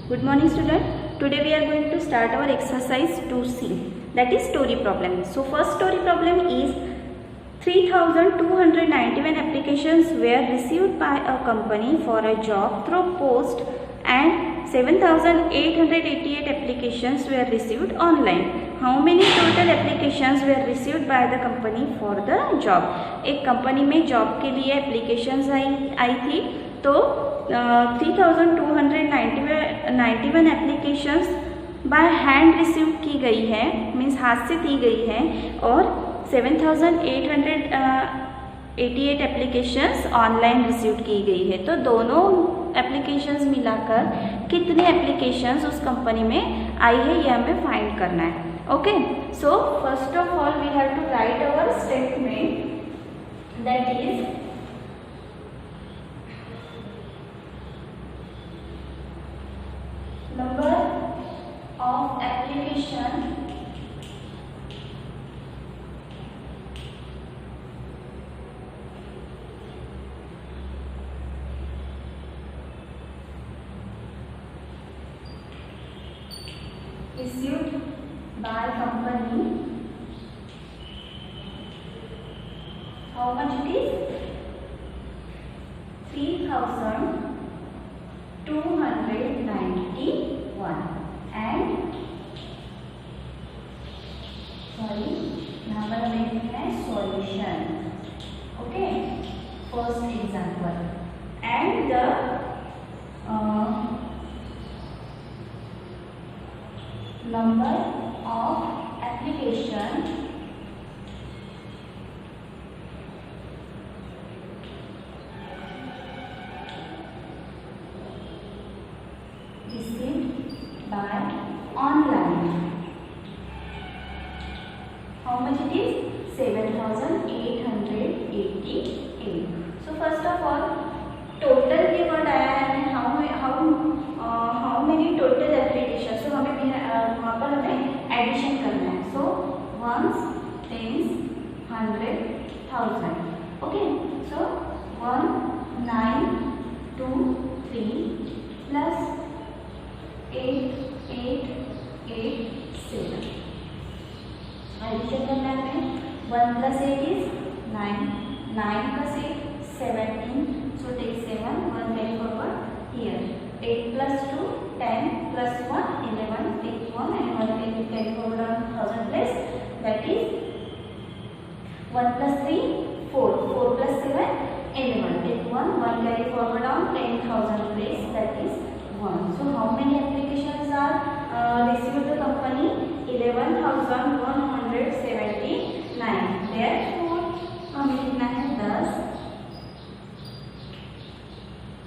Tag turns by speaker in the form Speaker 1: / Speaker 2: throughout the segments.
Speaker 1: Good morning student. Today we are going to start our exercise 2C, that is story problem. So first story problem is 3,291 applications were received by a company for a job through post and 7,888 applications were received online. How many total applications were received by the company for the job? एक company में job के लिए applications आई थी, तो 3,291 applications by hand receive की गई है, means हाथ से दी गई है, और 7,888 एप्लीकेशंस ऑनलाइन रिसीव की गई है। तो दोनों एप्लीकेशंस मिलाकर कितने एप्लीकेशंस उस कंपनी में आई है ये हमें फाइंड करना है। Okay, so first of all we have to write our statement, that is number of application issued by company, how much it is? 3,291 and यहाँ पर हमें लिखना है solution. Okay, first example, and the number of application received by online, how much it is? 7,888. so first of all total के word आया है, how many total application, so हमें वहाँ पर हमें एडिशन करना है। so ones, tens, 100, 1000. Okay, so 1923 plus 8887 addition करना है हमें। 1 plus 8 is 9, 9 plus 8 17, so take 7, 1 carry forward here, 8 plus 2 10 plus 1 11, take 1 and 1 carry forward on 1000 place, that is 1 plus 3 4, 4 plus 7 11, take 1 carry forward on 10,000 place, that is 1. so how many applications are received the company? 11,179. therefore हमें लिखना है 10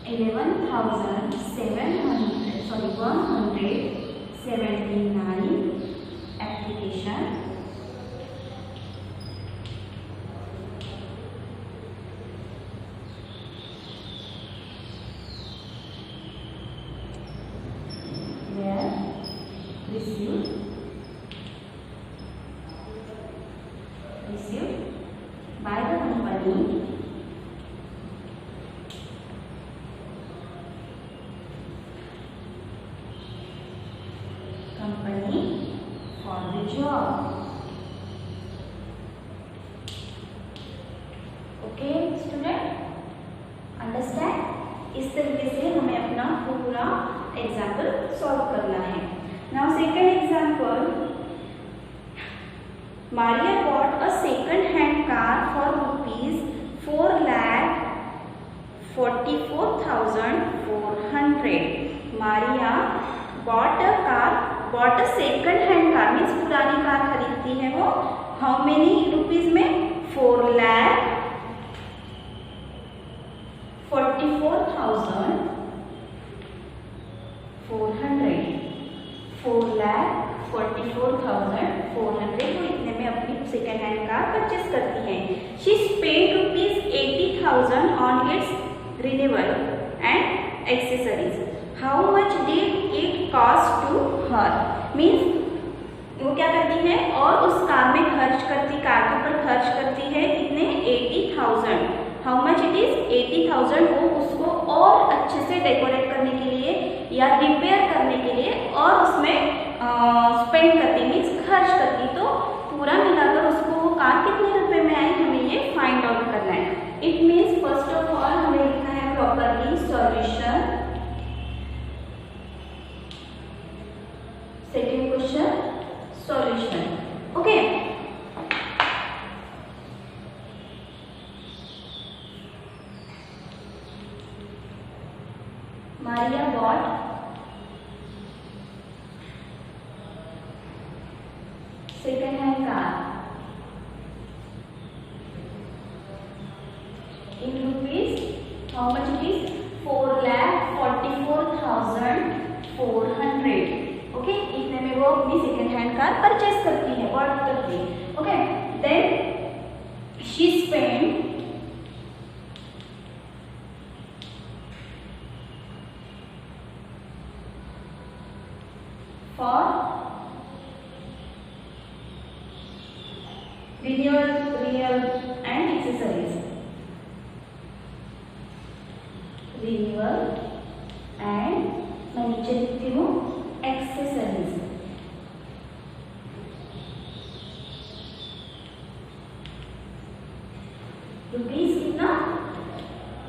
Speaker 1: 179 application were received by the company for the job. Okay student, understand? इस तरीके से हमें अपना पूरा example solve करना है। Now second example, Maria bought a second-hand car for ₹4,44,400. Maria bought a second-hand car means पुरानी कार खरीदती है वो। How many rupees में? 4,44,400. 4,44,400 को इतने में अपनी सेकेंड हैंड कार परचेस करती है। She spend ₹80,000 on its renewal and accessories. How much did it cost to her, means वो क्या करती है और उस कार में खर्च करती, कार के ऊपर खर्च करती है कितने? 80,000. How much it is? 80,000. वो उसको और अच्छे से डेकोरेट करने करने के लिए या रिपेयर करने के लिए और उसमें स्पेंड करती मीन्स खर्च करती, तो पूरा मिलाकर उसको वो कार कितने रुपए में आई हमें ये फाइंड आउट करना है। It means first of all हमें लिखना है properly solution. Second question solution. Okay, Maria bought second hand car in rupees. How much it is? 4,44,400. Okay, इतने में वो अपनी सेकेंड हैंड कार परचेज करती है, बॉट करती है। Okay, then she spend for renewal and accessories. Renewal and मैं नीचे लिखती हूँ accessories. रुपीज कितना?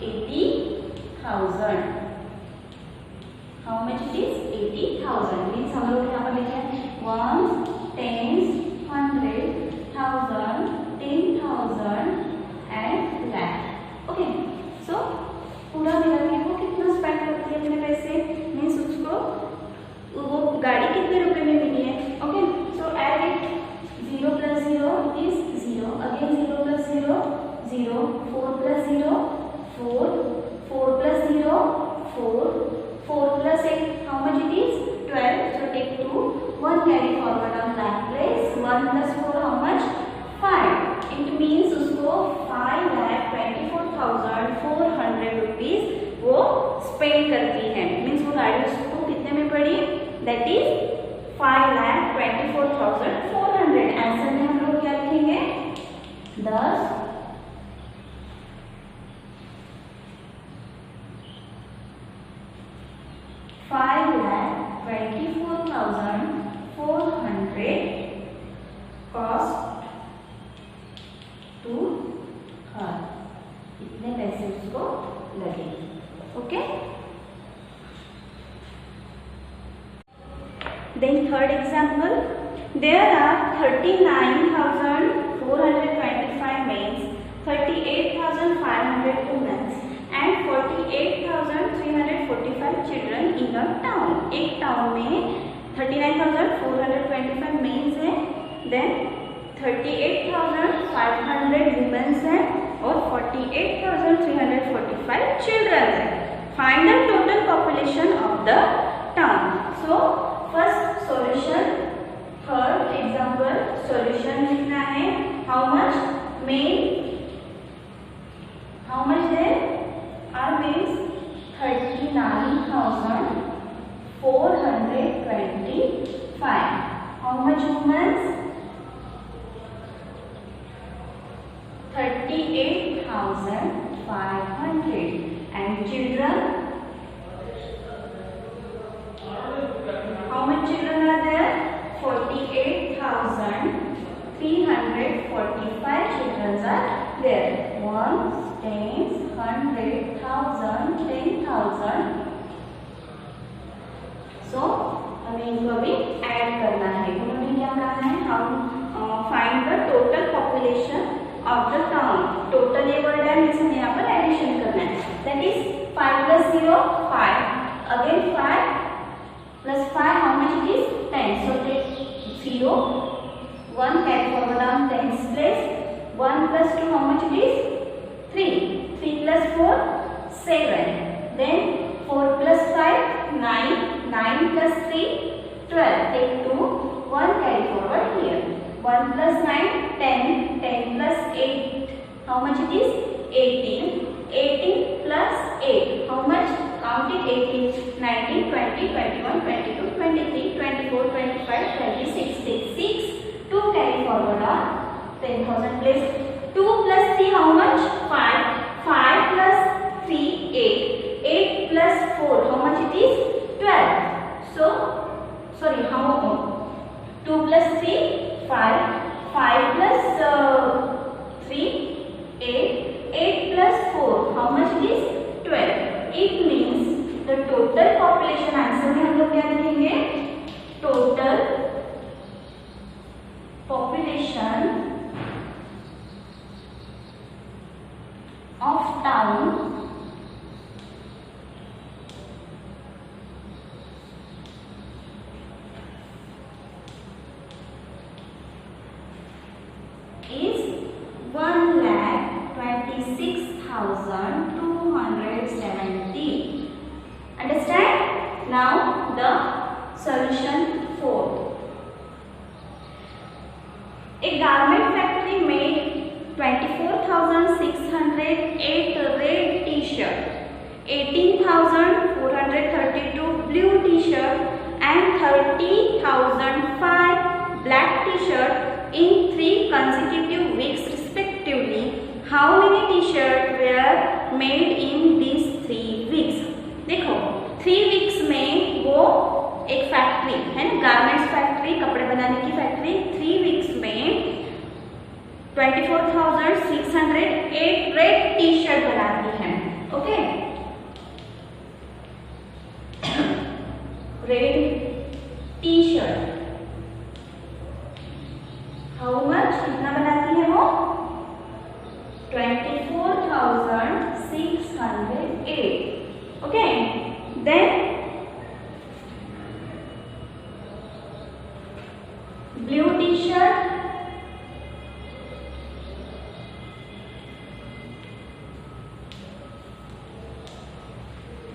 Speaker 1: 80,000. How much it is? 80,000. Means हम लोग यहाँ पर लिखे हैं 1, 10, 100, 1000, 10,000 and lakh. ओके, सो पूरा मिला के वो कितना स्पेंड करती है अपने पैसे, मीन्स उसको वो गाड़ी कितने रुपए में मिली है। Okay, so add it 0 + 0 is 0, again 0 + 0 0, 4 + 0 4, 4 + 0 4, 4 + 8, how much it is? 12. So take 2, 1 carry forward on that place. 1 + 4, how much? 5. It means उसको 5,24,400 रुपीज वो स्पेंड करती है। मीन्स वो गाड़ी उसको कितने में पड़ी? That is 5,24,400. आंसर में हम लोग क्या लिखेंगे? 10 5,24,400 cost to her. इतने पैसे उसको लगे। Okay, then third example, there are 39,425 mens, 38,500 womens and 48,345 children in a town. एक टाउन में 39,425 मेन्स हैं, देन 38,500 वुमेन्स हैं और 48,345 चिल्ड्रन हैं। Find the total population of the town. So first solution, third example solution लिखना है। How much men, how much there are mens 39,425. How much women's? 38,500. And children? How much children are there? 48,345 children are there. 1, 10, 100, 1000, 10,000. सो हमें इनको अभी add करना है। उन्होंने क्या करना है? हम find the total population of the town. Total ये वर्ड है, हमें यहाँ पर एडिशन करना है। That is 5 + 0 5, again 5 + 5, how much it is? 10. So take 0, 1 carry forward on 10's place. 1 + 2, how much it is? 3. 3 + 4 7. Then 4 + 5 9. 9 + 3 12. Take 2, 1 carry forward here. 1 + 9 10. 10 + 8, how much it is? 18. 18 + 8, how much? Count it. 18, 19, 20, 21, 22, 23, 24, 25, 26. Take 6, 2 carry forward on 10,000 place. 2 + 3, how much? 5. 5 + 3 8. 8 plus 4, how much it is? 12. So, sorry, how 2 plus 3, 5. 5 plus 3, 8. 8 plus 4, how much it is? 12. It means the total population, answer में हम लोग क्या लिखेंगे? Total population of town is 1,26,270. Understand? Now the solution 4. A garment factory made 24,608 red t-shirt, 18,432 blue t-shirt and 30,005 black t-shirt in 3 consecutive weeks respectively. How many t-shirts were made in these 3 weeks? देखो 3 weeks में वो एक factory है ना, garments factory, कपड़े बनाने की factory, 3 weeks में 24,608 रेड टी शर्ट बनाती है. Okay, red T shirt how much, कितना बनाती है वो? 24,608. Okay, then blue T shirt,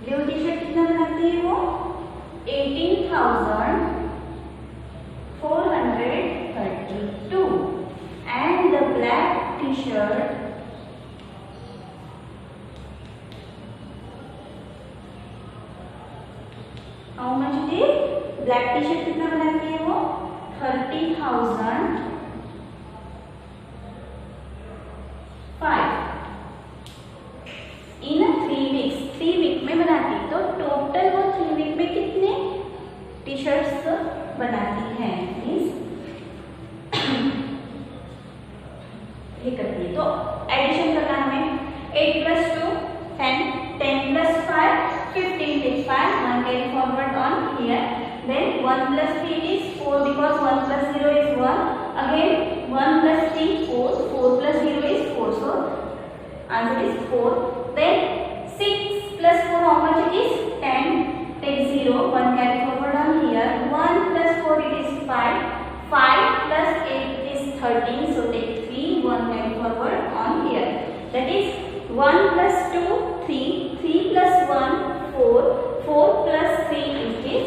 Speaker 1: blue T shirt कितना बनाती है वो? 18,432. And the black T shirt how much it is? Black T shirt कितना बनाती है वो? 30,005 इन 3 weeks. 3 week में बनाती, तो टोटल वो 3 week में कितने टी शर्ट्स बनाती है? मीन्स ये करती है, तो एडिशन करना हमें. 8 plus 2 10, 10 plus 5 15 is 5. 1 carry forward on here. Then 1 plus 3 is 4 because 1 plus 0 is 1. Again 1 plus 3 4. 4 plus 0 is 4. So answer is 4. Then 6 plus 4, how much it is? 10. Take 0. 1 carry forward on here. 1 plus 4 it is 5. 5 plus 8 is 13. So take 3. 1 carry forward on here. That is 1 plus 2 3. 3 plus 1 4. 4 plus 3 is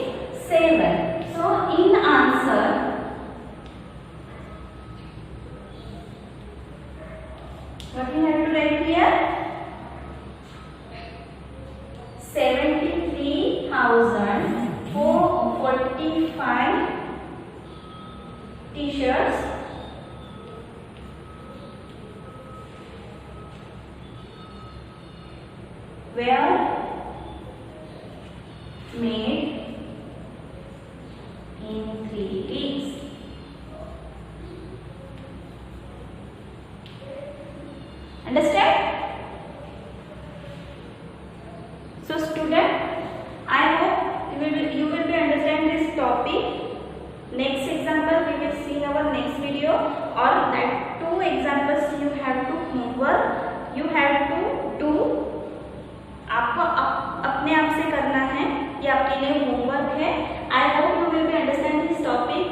Speaker 1: 7. So in answer what we have to write here? 73,445 t-shirts were made in 3 weeks. Understand? So student, I hope you will be understand this topic. Next example we will see in our next video, or that 2 examples you have to homework, you have to do. आपको अपने आप से करना है, ये आपके लिए homework है. I hope you will be understand this topic.